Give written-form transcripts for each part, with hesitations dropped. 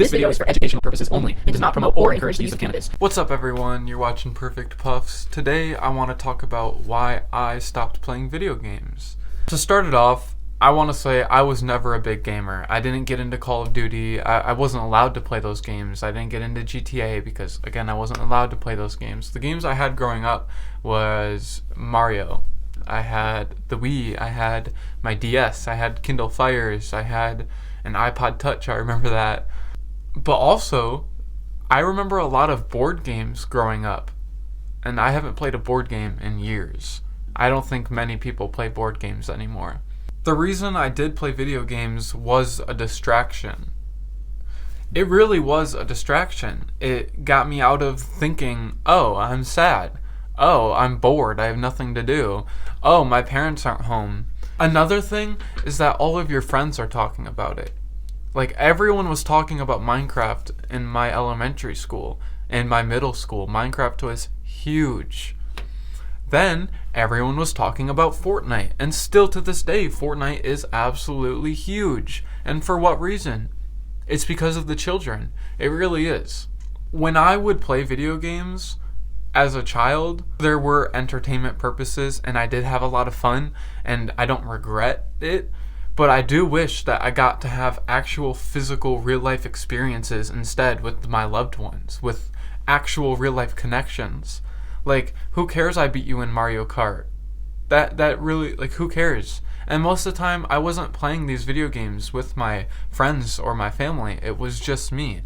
This video is for educational purposes only and does not promote or encourage the use of cannabis. What's up everyone, you're watching Perfect Puffs. Today I want to talk about why I stopped playing video games. To start it off, I want to say I was never a big gamer. I didn't get into Call of Duty. I wasn't allowed to play those games. I didn't get into GTA because, again, I wasn't allowed to play those games. The games I had growing up was Mario. I had the Wii. I had my DS. I had Kindle Fires. I had an iPod Touch. I remember that. But also, I remember a lot of board games growing up. And I haven't played a board game in years. I don't think many people play board games anymore. The reason I did play video games was a distraction. It really was a distraction. It got me out of thinking, oh, I'm sad. Oh, I'm bored. I have nothing to do. Oh, my parents aren't home. Another thing is that all of your friends are talking about it. Like, everyone was talking about Minecraft in my elementary school. In my middle school, Minecraft was huge. Then, everyone was talking about Fortnite, and still to this day, Fortnite is absolutely huge. And for what reason? It's because of the children. It really is. When I would play video games as a child, there were entertainment purposes, and I did have a lot of fun, and I don't regret it, but I do wish that I got to have actual physical real-life experiences instead with my loved ones, with actual real-life connections. Like, who cares I beat you in Mario Kart? That really, like, who cares? And most of the time, I wasn't playing these video games with my friends or my family. It was just me.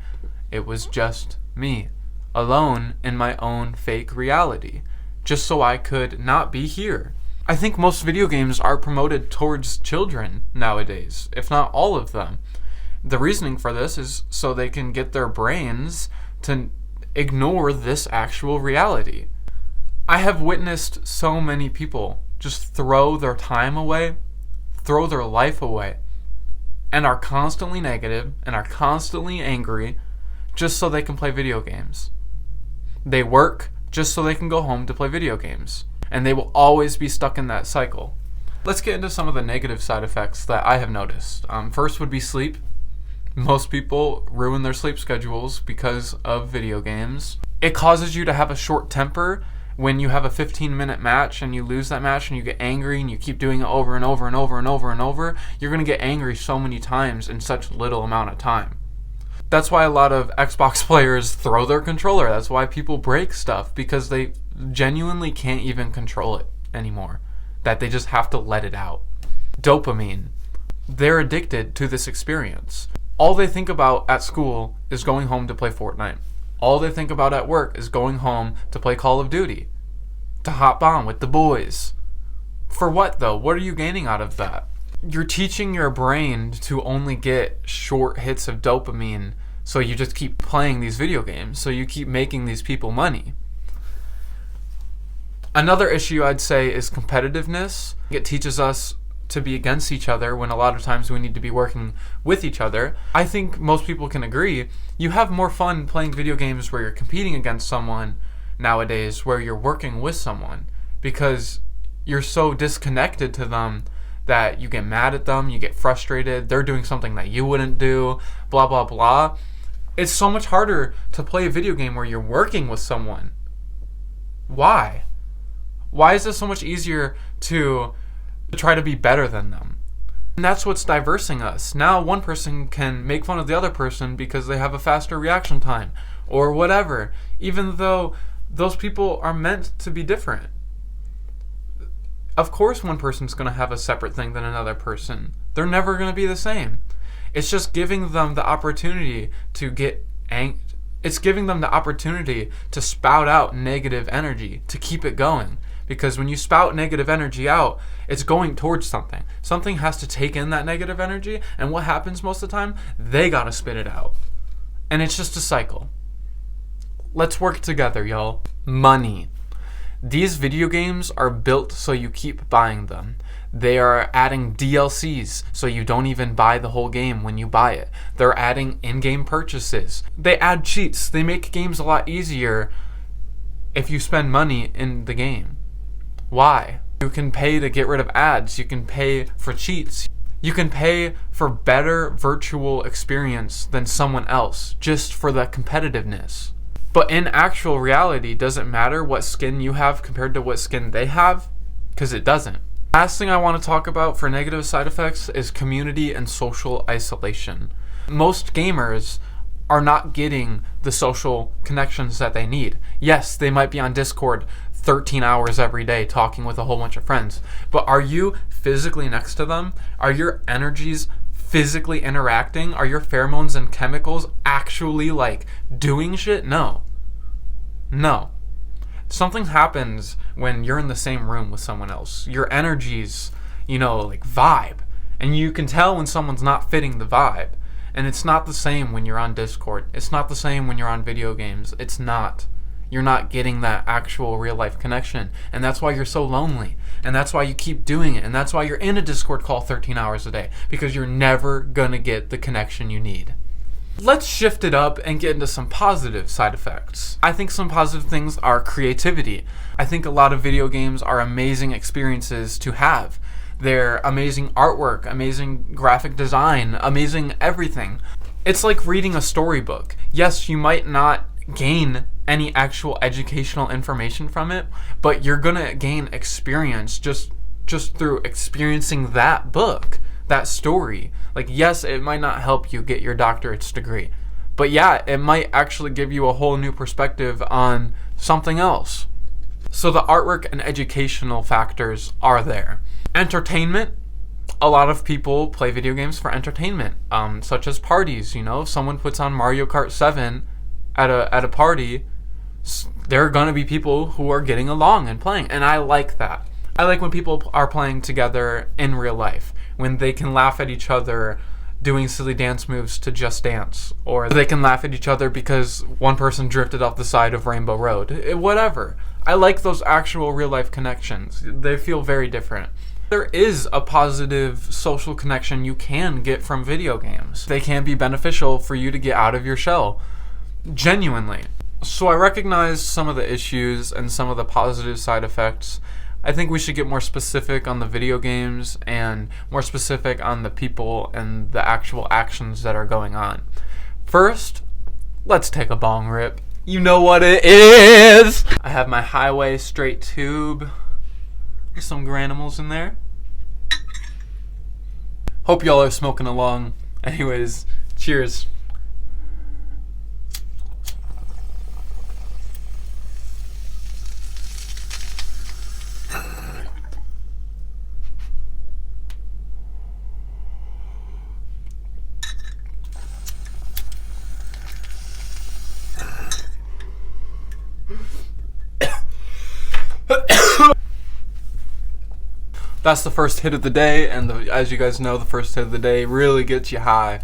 It was just me. Alone in my own fake reality. Just so I could not be here. I think most video games are promoted towards children nowadays, if not all of them. The reasoning for this is so they can get their brains to ignore this actual reality. I have witnessed so many people just throw their time away, throw their life away, and are constantly negative and are constantly angry just so they can play video games. They work just so they can go home to play video games, and they will always be stuck in that cycle. Let's get into some of the negative side effects that I have noticed. First would be sleep. Most people ruin their sleep schedules because of video games. It causes you to have a short temper. When you have a 15-minute match and you lose that match and you get angry and you keep doing it over and over and over and over and over, you're going to get angry so many times in such little amount of time. That's why a lot of Xbox players throw their controller. That's why people break stuff, because they genuinely can't even control it anymore. That they just have to let it out. Dopamine. They're addicted to this experience. All they think about at school is going home to play Fortnite. All they think about at work is going home to play Call of Duty, to hop on with the boys. For what, though? What are you gaining out of that? You're teaching your brain to only get short hits of dopamine, so you just keep playing these video games, so you keep making these people money. Another issue I'd say is competitiveness. It teaches us to be against each other when a lot of times we need to be working with each other. I think most people can agree you have more fun playing video games where you're competing against someone nowadays, where you're working with someone, because you're so disconnected to them that you get mad at them, you get frustrated, they're doing something that you wouldn't do, blah blah blah. It's so much harder to play a video game where you're working with someone. Why? Why is it so much easier to try to be better than them? And that's what's diversing us. Now one person can make fun of the other person because they have a faster reaction time or whatever, even though those people are meant to be different. Of course one person's going to have a separate thing than another person. They're never going to be the same. It's just giving them the opportunity to get It's giving them the opportunity to spout out negative energy, to keep it going. Because when you spout negative energy out, it's going towards something. Something has to take in that negative energy, and what happens most of the time? They gotta spit it out. And it's just a cycle. Let's work together, y'all. Money. These video games are built so you keep buying them. They are adding DLCs so you don't even buy the whole game when you buy it. They're adding in-game purchases. They add cheats. They make games a lot easier if you spend money in the game. Why? You can pay to get rid of ads. You can pay for cheats. You can pay for better virtual experience than someone else just for the competitiveness. But in actual reality, does it matter what skin you have compared to what skin they have? Because it doesn't. Last thing I want to talk about for negative side effects is community and social isolation. Most gamers are not getting the social connections that they need. Yes, they might be on Discord 13 hours every day talking with a whole bunch of friends, but are you physically next to them? Are your energies physically interacting? Are your pheromones and chemicals actually like doing shit? No. Something happens when you're in the same room with someone else. Your energies, like vibe. And you can tell when someone's not fitting the vibe. And it's not the same when you're on Discord. It's not the same when you're on video games. It's not. You're not getting that actual real life connection. And that's why you're so lonely. And that's why you keep doing it. And that's why you're in a Discord call 13 hours a day. Because you're never gonna get the connection you need. Let's shift it up and get into some positive side effects. I think some positive things are creativity. I think a lot of video games are amazing experiences to have. They're amazing artwork, amazing graphic design, amazing everything. It's like reading a storybook. Yes, you might not gain any actual educational information from it, but you're gonna gain experience just through experiencing that book, that story. Like, yes, it might not help you get your doctorate's degree, but yeah, it might actually give you a whole new perspective on something else. So the artwork and educational factors are there. Entertainment. A lot of people play video games for entertainment, such as parties. If someone puts on Mario Kart 7 at a party, there are going to be people who are getting along and playing, and I like that. I like when people are playing together in real life, when they can laugh at each other doing silly dance moves to Just Dance, or they can laugh at each other because one person drifted off the side of Rainbow Road. Whatever. I like those actual real life connections. They feel very different. There is a positive social connection you can get from video games. They can be beneficial for you to get out of your shell. Genuinely. So I recognize some of the issues and some of the positive side effects. I think we should get more specific on the video games and more specific on the people and the actual actions that are going on. First, let's take a bong rip. You know what it is! I have my Highway straight tube. There's some granimals in there. Hope y'all are smoking along. Anyways, cheers. That's the first hit of the day, and as you guys know, the first hit of the day really gets you high.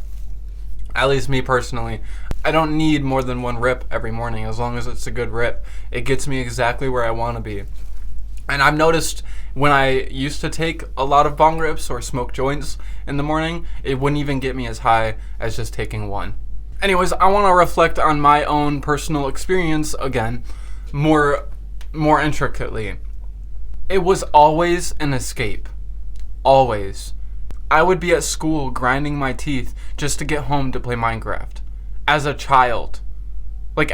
At least me personally. I don't need more than one rip every morning, as long as it's a good rip. It gets me exactly where I want to be. And I've noticed when I used to take a lot of bong rips or smoke joints in the morning, it wouldn't even get me as high as just taking one. Anyways, I want to reflect on my own personal experience again, more intricately. It was always an escape. Always. I would be at school grinding my teeth just to get home to play Minecraft. As a child.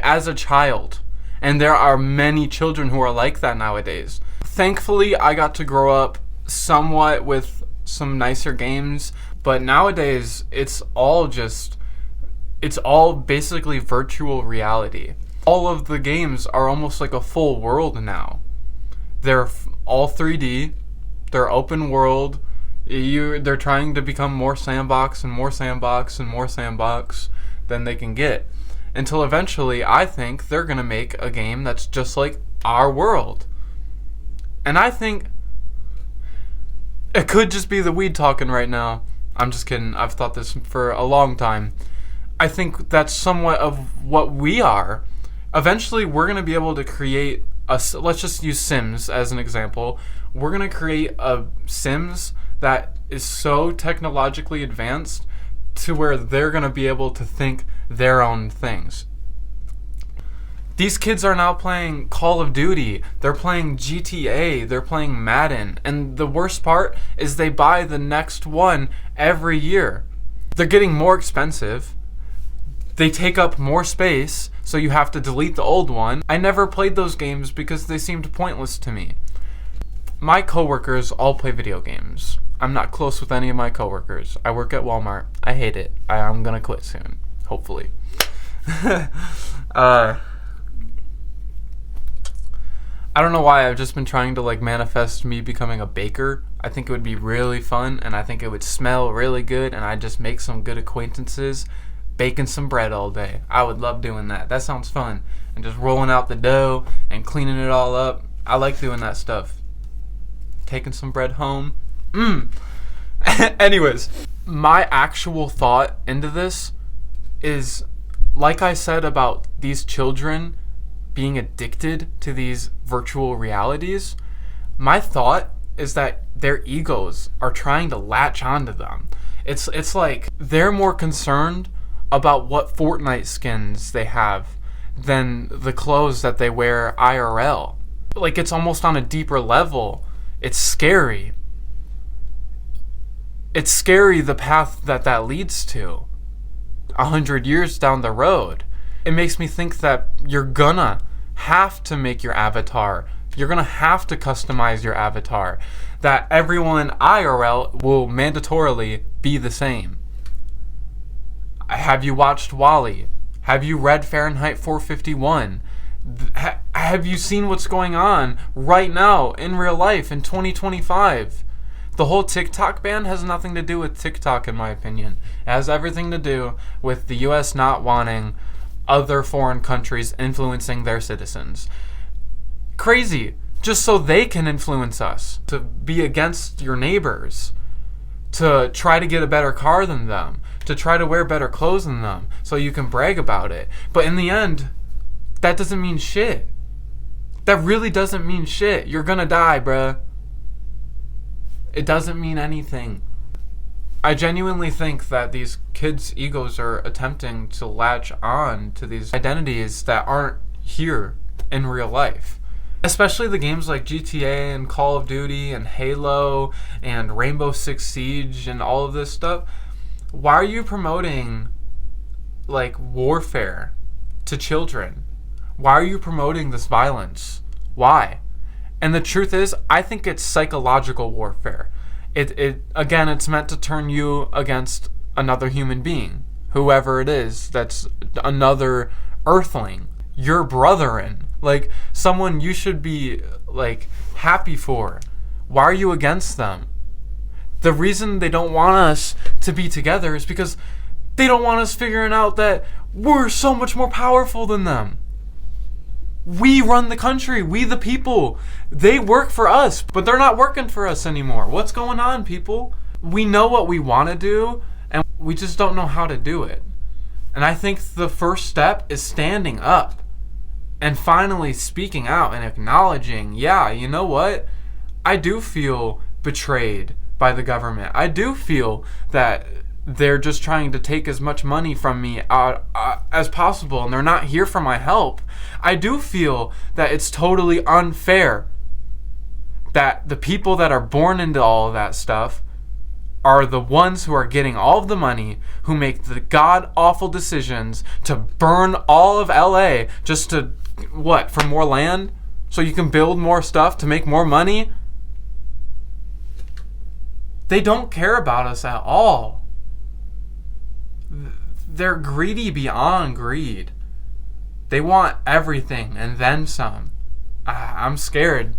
As a child. And there are many children who are like that nowadays. Thankfully, I got to grow up somewhat with some nicer games, but nowadays, it's all basically virtual reality. All of the games are almost like a full world now. They're all 3D, they're open world, they're trying to become more sandbox and more sandbox and more sandbox than they can get. Until eventually, I think they're going to make a game that's just like our world. And I think it could just be the weed talking right now. I'm just kidding, I've thought this for a long time. I think that's somewhat of what we are. Eventually, we're going to be able to create let's just use Sims as an example. We're going to create a Sims that is so technologically advanced to where they're going to be able to think their own things. These kids are now playing Call of Duty, they're playing GTA, they're playing Madden, and the worst part is they buy the next one every year. They're getting more expensive, they take up more space, so you have to delete the old one. I never played those games because they seemed pointless to me. My coworkers all play video games. I'm not close with any of my coworkers. I work at Walmart. I hate it. I'm gonna quit soon, hopefully. I don't know why, I've just been trying to manifest me becoming a baker. I think it would be really fun, and I think it would smell really good, and I'd just make some good acquaintances baking some bread all day. I would love doing that. That sounds fun. And just rolling out the dough and cleaning it all up. I like doing that stuff. Taking some bread home. Anyways, my actual thought into this is, like I said about these children being addicted to these virtual realities, my thought is that their egos are trying to latch onto them. It's like they're more concerned about what Fortnite skins they have than the clothes that they wear IRL. It's almost on a deeper level. It's scary. It's scary the path that leads to 100 years down the road. It makes me think that you're gonna have to make your avatar. You're gonna have to customize your avatar. That everyone IRL will mandatorily be the same. Have you watched WALL-E? Have you read Fahrenheit 451? Have you seen what's going on right now in real life in 2025? The whole TikTok ban has nothing to do with TikTok, in my opinion. It has everything to do with the US not wanting other foreign countries influencing their citizens. Crazy. Just so they can influence us. To be against your neighbors. To try to get a better car than them. To try to wear better clothes than them. So you can brag about it. But in the end, that doesn't mean shit. That really doesn't mean shit. You're gonna die, bruh. It doesn't mean anything. I genuinely think that these kids' egos are attempting to latch on to these identities that aren't here in real life. Especially the games like GTA and Call of Duty and Halo and Rainbow Six Siege and all of this stuff. Why are you promoting warfare to children? Why are you promoting this violence? Why? And the truth is, I think it's psychological warfare. Again, it's meant to turn you against another human being, whoever it is, that's another earthling, your brethren, someone you should be happy for. Why are you against them? The reason they don't want us to be together is because they don't want us figuring out that we're so much more powerful than them. We run the country. We the people. They work for us, but they're not working for us anymore. What's going on, people? We know what we want to do, and we just don't know how to do it. And I think the first step is standing up and finally speaking out and acknowledging, yeah, you know what? I do feel betrayed by the government. I do feel that they're just trying to take as much money from me as possible, and they're not here for my help. I do feel that it's totally unfair that the people that are born into all of that stuff are the ones who are getting all of the money, who make the god-awful decisions to burn all of LA just to, for more land? So you can build more stuff to make more money? They don't care about us at all. They're greedy beyond greed. They want everything and then some. I'm scared.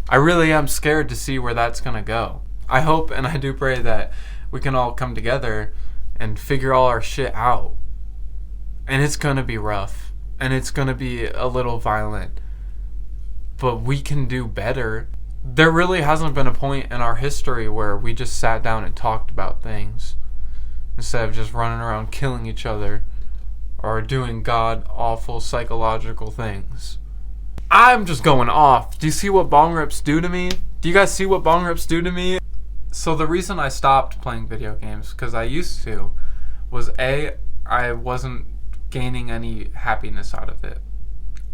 I really am scared to see where that's going to go. I hope and I do pray that we can all come together and figure all our shit out. And it's going to be rough. And it's going to be a little violent. But we can do better. There really hasn't been a point in our history where we just sat down and talked about things, instead of just running around killing each other or doing god-awful psychological things. I'm just going off. Do you see what bong rips do to me? Do you guys see what bong rips do to me? So the reason I stopped playing video games, because I used to, was I wasn't gaining any happiness out of it.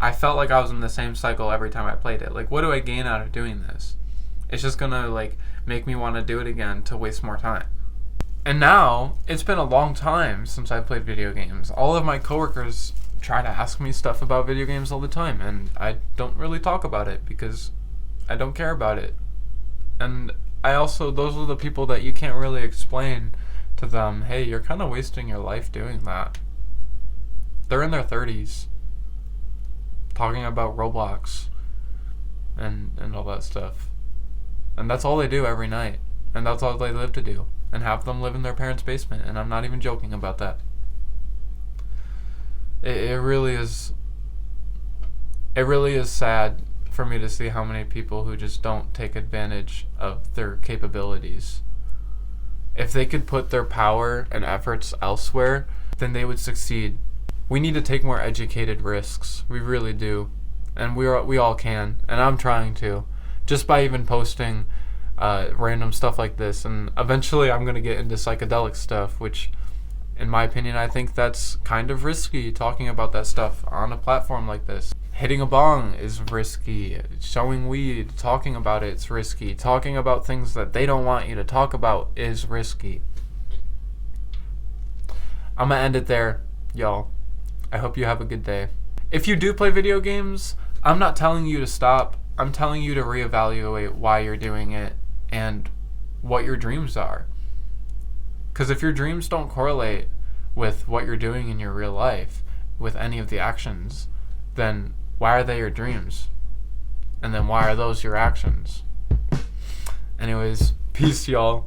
I felt like I was in the same cycle every time I played it. Like, what do I gain out of doing this? It's just gonna, like, make me want to do it again to waste more time. And now, it's been a long time since I played video games. All of my coworkers try to ask me stuff about video games all the time, and I don't really talk about it because I don't care about it. And I also, those are the people that you can't really explain to them, hey, you're kind of wasting your life doing that. They're in their 30s, talking about Roblox and all that stuff. And that's all they do every night. And that's all they live to do. And half of them live in their parents' basement. And I'm not even joking about that. It really is sad for me to see how many people who just don't take advantage of their capabilities. If they could put their power and efforts elsewhere, then they would succeed. We need to take more educated risks. We really do. And we all can. And I'm trying to. Just by even posting random stuff like this. And eventually I'm going to get into psychedelic stuff, which, in my opinion, I think that's kind of risky, talking about that stuff on a platform like this. Hitting a bong is risky. Showing weed, talking about it's risky. Talking about things that they don't want you to talk about is risky. I'm going to end it there, y'all. I hope you have a good day. If you do play video games, I'm not telling you to stop. I'm telling you to reevaluate why you're doing it and what your dreams are. Because if your dreams don't correlate with what you're doing in your real life, with any of the actions, then why are they your dreams? And then why are those your actions? Anyways, peace, y'all.